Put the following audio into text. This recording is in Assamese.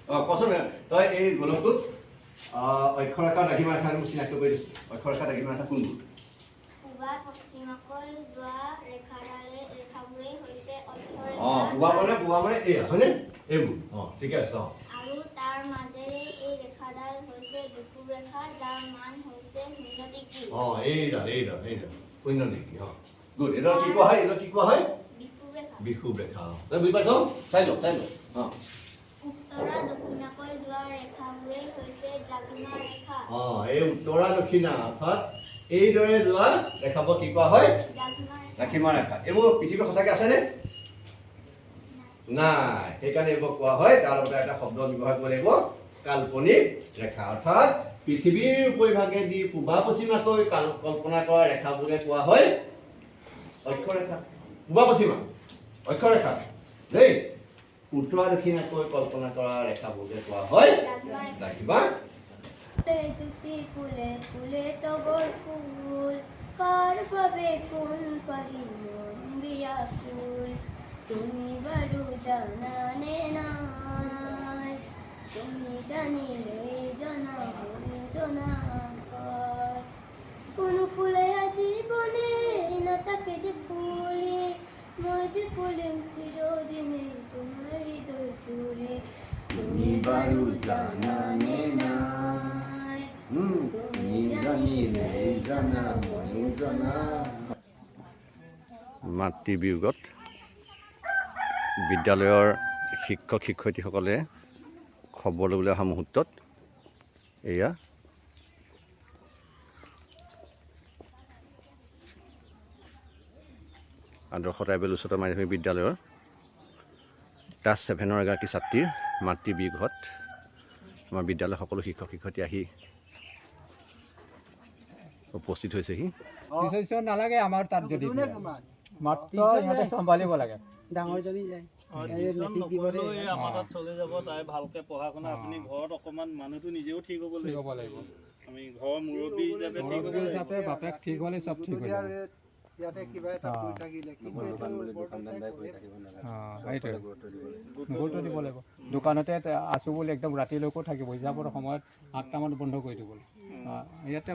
কচোন তই এই গোলকটোত অক্ষৰেখা দ্ৰাঘিমা ৰেখা চিনাক্ত কৰি দিছোঁ অক্ষৰেখা দ্ৰাঘিমা ৰেখা কোনবোৰ পূবা পশ্চিমকৈ যোৱা ৰেখাবোৰেই হৈছে পূবা মানে এয়া হয়নে এইবোৰ ঠিকে আছে আৰু তাৰ মাজেৰে এই ৰেখাডাল হৈছে বিষুৱ ৰেখা যাৰ মান হৈছে 0 ডিগ্ৰী এইডাল 0 ডিগ্ৰী গুড এইডাল কি কোৱা হয় বিষুৱ ৰেখা তই বুজি পাইছ চাই ল উত্তৰা দক্ষিণাকৈ যোৱা ৰেখাবোৰেই হৈছে দ্ৰাঘিমা ৰেখা এই উত্তৰা দক্ষিণা অৰ্থাৎ এইদৰে যোৱা ৰেখাবোৰ কি কোৱা হয় দ্ৰাঘিমা ৰেখা এইবোৰ পৃথিৱীত সঁচাকৈ আছেনে নাই সেইকাৰণে এইবোৰ কোৱা হয় তাৰ লগতে এটা শব্দ ব্যৱহাৰ কৰিব লাগিব কাল্পনিক ৰেখা অৰ্থাৎ পৃথিৱীৰ উপৰিভাগেদি পূবা পশ্চিমাকৈ কল্পনা কৰা ৰেখাবোৰকে কোৱা হয় অক্ষৰেখা পূবা পশ্চিমা অক্ষৰেখা দেই উত্তৰা দক্ষিণাকৈ কল্পনা কৰা ৰেখাবোৰকে কোৱা হয় দ্ৰাঘিমা জ্যোতি ফুলে ফুলে তগৰ ফুল কাৰ বাবে কোন পাহিল বিয়াকুল তুমি বাৰু জানানে নাই তুমি জানিলে জনা জনা কোনো ফুলে আজি বনে নাথাকে যে ফুলে মই যে ফুলিম চিৰদিনে তোমাৰ হৃদয় জুড়ে তুমি বাৰু জানানে নাই তুমি জানিলে জানা ময়ো জনা মাতৃ বিয়োগত বিদ্যালয়ৰ শিক্ষক শিক্ষয়িত্ৰীসকলে খবৰ ল'বলৈ অহা মুহূৰ্তত এয়া আদৰ্শ ট্ৰাইবেল উচ্চতৰ মাধ্যমিক বিদ্যালয়ৰ ক্লাছ 7ৰ এগৰাকী ছাত্ৰীৰ মাতৃ বিয়োগত আমাৰ বিদ্যালয়ৰ সকলো শিক্ষক শিক্ষয়িত্ৰী আহি উপস্থিত হৈছেহি নালাগে আমাৰ তাত যদি মাত্ৰ ইহঁতে চম্ভালিব লাগে ডাঙৰজনী যায় আমাৰ তাত চলি যাব তাই ভালকে পঢ়া শুনা আপুনি ঘৰত অকণমান মানুহটো নিজেও ঠিক হ'ব লাগিব আমি ঘৰৰ মুৰব্বী হিচাপে বাপেক ঠিক হ'লে চব ঠিক হৈ যাব গুৰুত্ব দিব লাগিব দোকানতে আছোঁ বুলি একদম ৰাতিলৈকেও থাকিব হিচাপৰ সময়ত 8টামান বন্ধ কৰি দিব ইয়াতে